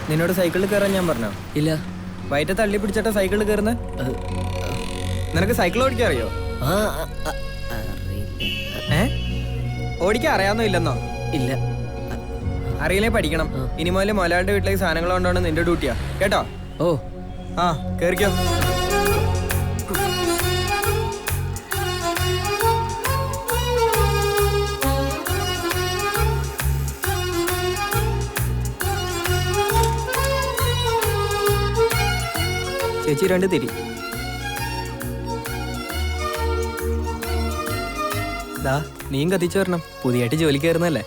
നിന്നോട് സൈക്കിളിൽ കയറാൻ ഞാൻ പറഞ്ഞോ? ഇല്ല. വയറ്റ തള്ളി പിടിച്ചിട്ട സൈക്കിളിൽ കയറുന്ന? നിനക്ക് സൈക്കിൾ ഓടിക്കാൻ അറിയോ? ഓടിക്കാൻ അറിയാന്നോ ഇല്ലെന്നോ? ഇല്ല. അറിയില്ലേ പഠിക്കണം. ഇനി മുതൽ മൊലാളുടെ വീട്ടിലേക്ക് സാധനങ്ങൾ കൊണ്ടാണ് നിന്റെ ഡ്യൂട്ടിയാ, കേട്ടോ? ഓ ആ കേറിക്കോ. ചേച്ചി 2 തിരി. നീയും കത്തിച്ചു വരണം, പുതിയായിട്ട് ജോലിക്ക് കയറുന്നല്ലേ.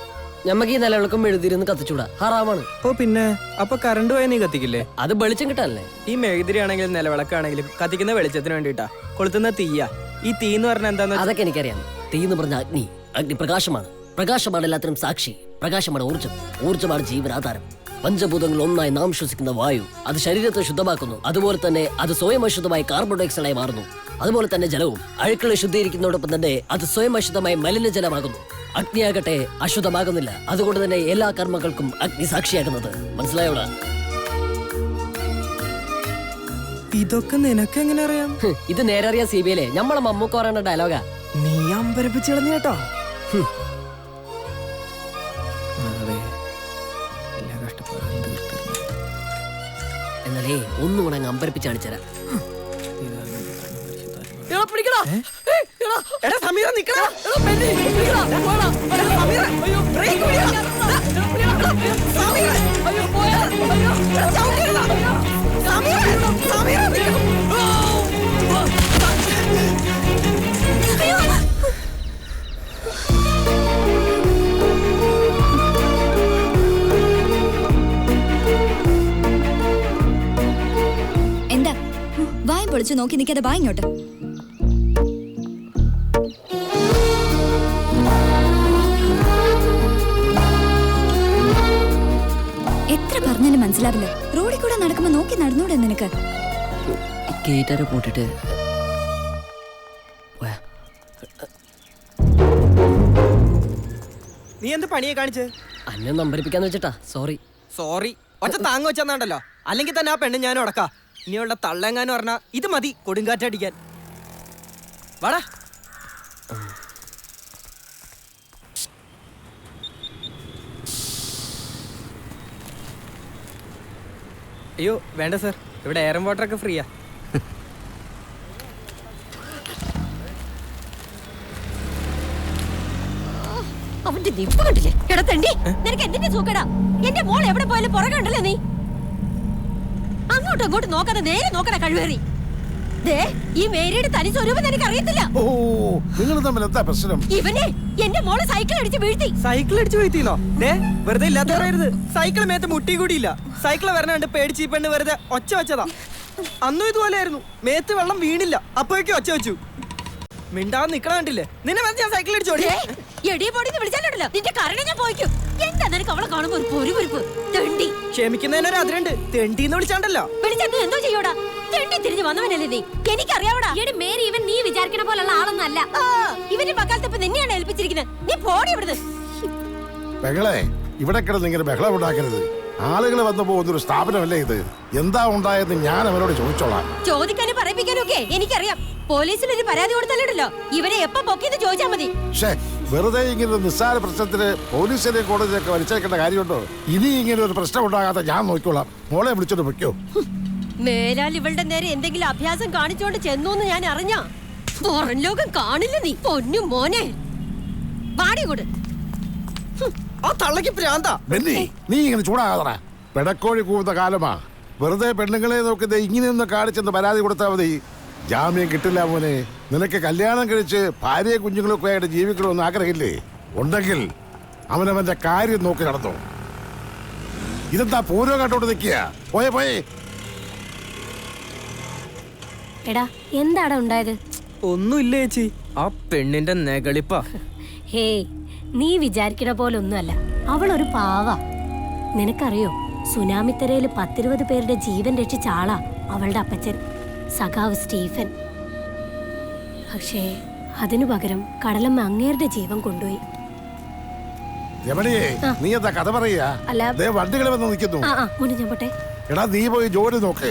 ഞമ്മക്ക് ഈ നിലവിളക്കും മെഴുതിരിന്ന് കത്തിച്ചൂടാ, ഹറാമാണ്. ഓ പിന്നെ, അപ്പൊ കറണ്ട് പോയാൽ നീ കത്തിക്കില്ലേ? അത് വെളിച്ചം കിട്ടാനല്ലേ. ഈ മെഴുതിരി ആണെങ്കിലും നിലവിളക്കാണെങ്കിലും കത്തിക്കുന്ന വെളിച്ചത്തിന് വേണ്ടിട്ടാ. കൊളുത്തുന്ന തീയാ. ഈ തീ എന്ന് പറഞ്ഞാൽ എന്താന്ന്? അതൊക്കെ എനിക്കറിയാം. തീ എന്ന് പറഞ്ഞ അഗ്നി. അഗ്നി പ്രകാശമാണ്. പ്രകാശമാണ് എല്ലാത്തിനും സാക്ഷി. പ്രകാശമാണ് ഊർജ്ജം. ഊർജ്ജമാണ് ജീവനാധാരം. പഞ്ചഭൂതങ്ങൾ ഒന്നായി നാം ശ്വസിക്കുന്ന വായു അത് ശരീരത്തെ ശുദ്ധമാക്കുന്നു. അതുപോലെ തന്നെ അത് സ്വയം അശുദ്ധമായി കാർബൺ ഡയോക്സൈഡായി മാറുന്നു. അതുപോലെ തന്നെ ജലവും അഴുക്കളെ ശുദ്ധീകരിക്കുന്നതോടൊപ്പം തന്നെ അത് സ്വയം അശുദ്ധമായി മലിനജലമാകുന്നു. അഗ്നിയാകട്ടെ അശുദ്ധമാകുന്നില്ല. അതുകൊണ്ട് തന്നെ എല്ലാ കർമ്മങ്ങൾക്കും അഗ്നി സാക്ഷിയാകുന്നത്. മനസ്സിലായോടാ? ഇതൊക്കെ നിനക്ക് എങ്ങനെ അറിയാം? ഇത് നേരെ അറിയാം. CBI നമ്മളെ മമ്മൂക്ക പറയുന്ന ഡയലോഗാ. നീ അമ്പരപ്പിച്ചു കളഞ്ഞ കേട്ടോ. എന്നാലേ ഒന്നും കൂടെ അങ്ങ് അമ്പരപ്പിച്ച് കാണിച്ചരാ. എന്താ വായും പൊളിച്ചു നോക്കി നിൽക്കാതെ വാ ഇങ്ങോട്ട്. എത്ര പറഞ്ഞാലും മനസ്സിലാവില്ല. റോഡിൽ കൂടെ നടക്കുമ്പോ നോക്കി നടന്നൂടെ നിനക്ക്? ഗേറ്റ് പൂട്ടിട്ട് നീ എന്ത് പണിയെ കാണിച്ച്? അന്നെ നമ്പരിപ്പിക്കാന്ന് വെച്ചിട്ടാ. സോറി ഒറ്റ താങ്ങ വെച്ചാണ്ടല്ലോ. അല്ലെങ്കിൽ തന്നെ ആ പെണ്ണ് ഞാനും അടക്കാം. ഇനിയുള്ള തള്ളെങ്ങാന്ന് പറഞ്ഞാ ഇത് മതി കൊടുങ്കാറ്റടിക്കാൻ. വാടാ. അയ്യോ വേണ്ട സാർ, ഇവിടെ എയറും വാട്ടറൊക്കെ ഫ്രീയാ. അവന്റെ നിപ്പ് കണ്ടില്ലേ? കിടത്തണ്ടി നിനക്ക് എന്തിന്റെ സൂക്കടാ? എന്റെ മോൾ എവിടെ പോയാലും പുറകെ ഉണ്ടല്ലോ നീ. അങ്ങോട്ടും അങ്ങോട്ടും നോക്കാതെ നേരെ നോക്കണ കഴിവേറി. ഈ മേരിയുടെ തനി സ്വരൂപം നിനക്ക് അറിയത്തില്ല. ഇവനെ എന്റെ മോള് സൈക്കിൾ അടിച്ച് വീഴ്ത്തി. സൈക്കിൾ അടിച്ച് വീഴ്ത്തിന്നോ? വെറുതെ ഇല്ലാത്ത പറയരുത്. സൈക്കിൾ മേത്ത് മുട്ടി കൂടിയില്ല. സൈക്കിള് വരണണ്ട് പേടിച്ച് ഈ പെണ്ണ് വെറുതെ ഒച്ച വെച്ചതാ. അന്നും ഇതുപോലെയായിരുന്നു. മേത്ത് വെള്ളം വീണില്ല, അപ്പോഴേക്കും ഒച്ച വെച്ചു. മിണ്ടാതെ നിക്കണ കണ്ടില്ലേ? നിന്നെ ഞാൻ സൈക്കിൾ അടിച്ചോടി. എടിയെ പൊടിന്ന് വിളിച്ചാലുണ്ടല്ലോ നിന്റെ കരണ ഞാൻ പോയിക്കും. എന്താ നിനക്ക് അവളെ കാണുമ്പോ ഒരു പൊരുപൊരുപ്പ്? തെണ്ടി. ക്ഷമിക്കുന്നതിനൊരു അതിരുണ്ട്. തെണ്ടിന്ന് വിളിച്ചാണ്ടല്ലോ. വിളിച്ചാ എന്തോ ചെയ്യോടാ? തെണ്ടി തിരിഞ്ഞു വന്നവനല്ലേ നീ? എനിക്കറിയാവടാ. എടി മേരി, ഇവൻ നീ വിചാരിക്കണ പോലുള്ള ആളൊന്നും അല്ല. ഇവന്റെ പക്കാലത്ത് നിന്നെയാണ് ഏൽപ്പിച്ചിരിക്കുന്നത്. നീ പോടി ഇവിടുന്ന്. പെങ്ങളെ, ഇവിടെ കിടന്ന് ഇങ്ങനെ ബഹളം ഉണ്ടാക്കരുത്. ആളുകൾ വന്നപ്പോ ഒരു സ്ഥാപനമല്ലേ ഇത്? എന്താ ഉണ്ടായെന്ന് ഞാൻ അവരോട് ചോദിച്ചോളാം. ചോദിക്കാനും പറയിപ്പിക്കാനും ഒക്കെ എനിക്കറിയാം. പോലീസിൽ ഒരു പരാതി കൊടുത്തല്ലോ. ഇവരെ എപ്പോ പൊക്കിന്ന് ചോദിച്ചാ മതി. വെറുതെ ഇങ്ങനെ നിസ്സാര പ്രശ്നത്തിന് പോലീസിനെ കോടതിയൊക്കെ വലിച്ചേക്കേണ്ട കാര്യമുണ്ടോ? ഇനി ഇങ്ങനെ ഒരു പ്രശ്നം ഉണ്ടാകാതെ ഞാൻ നോക്കിക്കോളാം. മോളെ വിളിച്ചോണ്ട് വെക്കോ. മേലാൽ ഇവളുടെ നേരെ എന്തെങ്കിലും അഭ്യാസം കാണിച്ചോണ്ട് ചെന്നൂന്ന് ഞാൻ അറിഞ്ഞ പുറം ലോകം കാണില്ല. നീ പൊന്നു മോനെ പാടി കൊടു. നീ ഇങ്ങനെ ചൂടാകാതറ. പെടക്കോഴി കൂവുന്ന കാലമാ. വെറുതെ പെണ്ണുങ്ങളെ നോക്കുന്നത് ഇങ്ങനെയൊന്ന് കാണിച്ചെന്ന് പരാതി കൊടുത്താൽ മതി. ജാമ്യം കിട്ടില്ല മോനെ. നിനക്ക് കല്യാണം കഴിച്ച് ഭാര്യയും കുഞ്ഞുങ്ങളൊക്കെ ആയിട്ട് ജീവിക്കണമെന്ന് ആഗ്രഹമില്ലേ? ഉണ്ടെങ്കിൽ അവനവന്റെ കാര്യം നോക്കി നടന്നു. ഇതെന്താ പൂരോ കാട്ടോട്ട് നിൽക്കുക? പോയേ. എടാ എന്താടാ ഉണ്ടായത്? ഒന്നുമില്ല ചേച്ചി, ആ പെണ്ണിന്റെ നെകളിപ്പാ. ഹേ, നീ വിചാരിക്കണ പോലെ ഒന്നുമല്ല. അവളൊരു പാവ. നിനക്കറിയോ, സുനാമിത്തരയില് 10-20 പേരുടെ ജീവൻ രക്ഷിച്ച ആളാ അവളുടെ അപ്പച്ചൻ, സഖാവ് സ്റ്റീഫൻ. പക്ഷേ അതിനു പകരം കടലമ്മ അങ്ങേരുടെ ജീവൻ കൊണ്ടുപോയി. രമണിയെ നീ എന്താ കഥ പറയാ? അല്ല. ദേ വണ്ടികൾ വന്ന് നിൽക്കുന്നു. മുന്നേ ഞാൻ പോട്ടെ. എടാ നീ പോയി ജോലി നോക്ക്.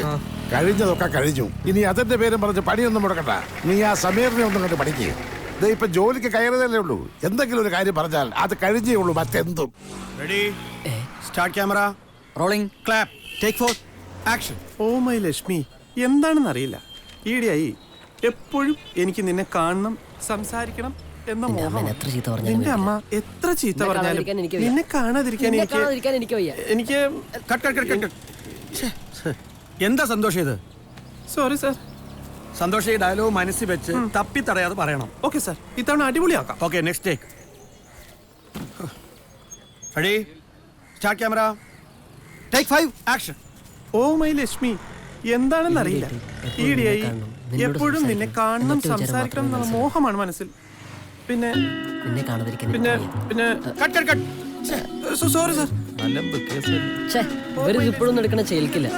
കഴിഞ്ഞതൊക്കെ കഴിഞ്ഞു. ഇനി അതിന്റെ പേരും പറഞ്ഞ് പണിയൊന്നും മുടക്കണ്ട. നീ ആ സമീറിനെ ഒന്നും കണ്ട് പഠിക്കേ. ദേ ഇപ്പൊ ജോലിക്ക് കയറുന്നതല്ലേ ഉള്ളൂ. എന്തെങ്കിലും ഒരു കാര്യം പറഞ്ഞാൽ അത് കഴിഞ്ഞേ ഉള്ളൂ, മറ്റെന്തും. Ready start camera rolling clap take 4 action. Oh my Lakshmi, എന്താണെന്നറിയില്ല, ഈയിടെയായി എപ്പോഴും എനിക്ക് നിന്നെ കാണണം, സംസാരിക്കണം എന്ന നിന്റെ മോഹം. അമ്മേനെ എത്ര ചീത്ത പറഞ്ഞാലും നിന്റെ വേണ്ടില്ല. അമ്മ എത്ര ചീത്ത നിന്നെ പറഞ്ഞാലും കാണാതിരിക്കാൻ എനിക്ക് വയ്യ. നിന്നെ കാണാതിരിക്കാൻ നിന്നെ എനിക്ക് കാണാതിരിക്കാൻ എനിക്ക് വയ്യ. എനിക്ക് കട്ട്. എന്താ സന്തോഷം ഇത്? Sorry sir. സന്തോഷം ഈ ഡയലോഗ് മനസ്സിൽ വെച്ച് തപ്പി തടയാതെ പറയണം. ഓക്കെ സാർ, ഇത്തവണ അടിപൊളിയാക്കാം. Okay next take. Ready start camera take 5 action. Oh my Lakshmi, എന്താണെന്നറിയില്ല, ഈയിടെയായി എപ്പോഴും നിന്നെ കാണണം, സംസാരിക്കണം എന്നുള്ള മോഹമാണ് മനസ്സിൽ. പിന്നെ നിന്നെ കാണാതിരിക്കാൻ പിന്നെ എനിക്ക് വയ്യ. പിന്നെ കട്ട്. Sorry sir. ഛേ, ഇവര് ഇപ്പോഴൊന്നും എടുക്കണ ചെയ്യിക്കില്ല.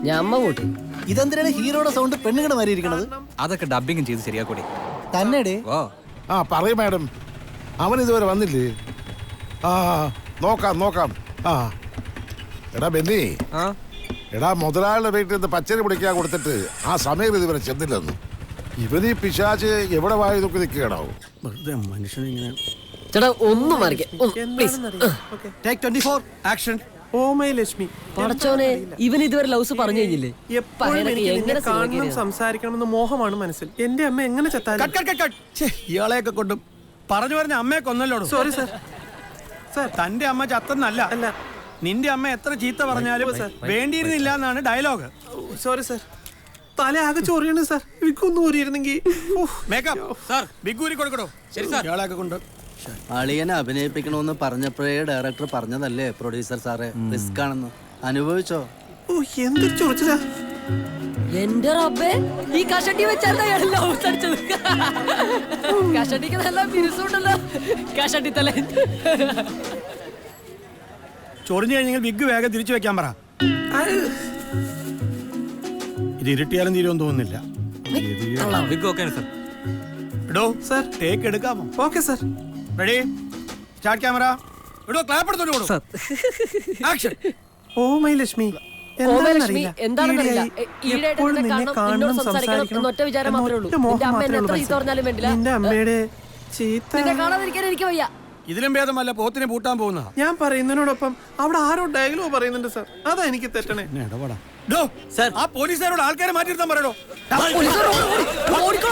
ഞാൻ അമ്മ കൂട്ടി. ഇതെന്തിനാണ് ഹീറോയുടെ സൗണ്ട് പെണ്ണുങ്ങളുടെ മാറി ഇരിക്കണത്? അതൊക്കെ ഡബിങ് ചെയ്ത് ശരിയാക്കൂടെ. തന്നെടേ. ഓ ആ പറയൂ മാഡം, അവൻ ഇതുവരെ വന്നില്ലേ? ആ നോക്കാം. ആ എടാ ബെന്നി, എടാ മുതലാളിയുടെ വീട്ടിൽ നിന്ന് പച്ചരി പിടിക്കാൻ കൊടുത്തിട്ട് ആ സമയം ഇതുവരെ ചെന്നില്ലെന്ന്. ഇവനീ പിശാച്ച് എവിടെ വായി നോക്കി നിൽക്കുകയാണോ? വെറുതെ മനുഷ്യനിങ്ങനെ. ചേട്ടാ ഒന്ന് മാറിക്കേ പ്ലീസ്. എന്താണെന്നറിയില്ല. Okay. Take 24 action. Oh my Lakshmi, പടച്ചോനെ, ഇവൻ ഇതുവരെ ലൗസ് പറഞ്ഞു കഴിഞ്ഞില്ലേ? എപ്പോഴും എനിക്ക് നിന്നെ കാണണം, സംസാരിക്കണമെന്ന് മോഹമാണ് മനസ്സിൽ. എന്റെ അമ്മ എങ്ങനെ ചത്താലും. കട്ട്. ഇയാളെയൊക്കെ കൊണ്ടും പറഞ്ഞു പറഞ്ഞ അമ്മയെ കൊന്നല്ലോടും. Sorry sir. സാർ തന്റെ അമ്മ ചത്തെന്നല്ല, അല്ല. നിന്റെ അമ്മ എത്ര ചീത്ത പറഞ്ഞാലും വേണ്ടിയിരുന്നില്ല എന്നാണ് ഡയലോഗ്. Sorry sir. തല ആകെ ചൊറിയാണ് സാർ. വിക്കൊന്നും ഊരിയിരുന്നെങ്കിൽ. മേക്കപ്പ് സാർ ബിഗൂരി കൊടുക്കണോ? ശരി സാർ. ഇയാളെയൊക്കെ കൊണ്ട് അളിയനെ അഭിനയിപ്പിക്കണമെന്ന് പറഞ്ഞപ്പോഴേ ഡയറക്ടർ പറഞ്ഞതല്ലേ പ്രൊഡ്യൂസർ സാറേ, റിസ്ക് ആണെന്ന്. അനുഭവിച്ചോ? ഓ എന്തൊരു ചൊറിച്ചിലാ. എന്റെ റബ്ബേ, ഈ കഷണ്ടി വെച്ചായിരുന്നു അയാൾ ലൗസ് അടിച്ചത്. കഷണ്ടിക്ക് നല്ല മിനുസുണ്ടല്ലോ, കഷണ്ടി തല. ചൊറിഞ്ഞു കഴിഞ്ഞെങ്കിൽ വിഗ് വേഗം തിരിച്ചു വെക്കാൻ പറ. ഇത് ഇരുട്ടിയാലും തീരുമെന്ന് തോന്നുന്നില്ല. Big okay sir. ഇടോ സാർ. ടേക്ക് എടുക്കാമോ? Okay sir. Ready start camera. ഇടോ ക്ലാപ്പ് എടുത്തോണ്ട് കൊടു. ആക്ഷൻ. ഓ മൈ ലക്ഷ്മി, എന്താണെന്നറിയില്ല. ഈയിടെയായിട്ട് നിന്നെ കാണണം, നിന്നോട് സംസാരിക്കണം എന്നൊറ്റ വിചാരം മാത്രമേ ഉള്ളൂ. നിന്റെ അമ്മ എന്നെ എത്ര ചീത്ത പറഞ്ഞാലും വേണ്ടില്ല. നിന്റെ അമ്മയുടെ ചീത്ത നിന്നെ കാണാതിരിക്കാൻ എനിക്ക് വയ്യ. ഇതിലും ഭേദമല്ല പോത്തിനെ പൂട്ടാൻ പോകുന്ന. ഞാൻ പറയുന്നതിനോടൊപ്പം അവിടെ ആരോ ഡയലോഗ് പറയുന്നുണ്ട് സാർ. അതാ എനിക്ക് തെറ്റണേ. ആ പോലീസുകാരോട് ആൾക്കാരെ മാറ്റിയിരുത്താൻ പറയണോ? ഓടിക്കോ.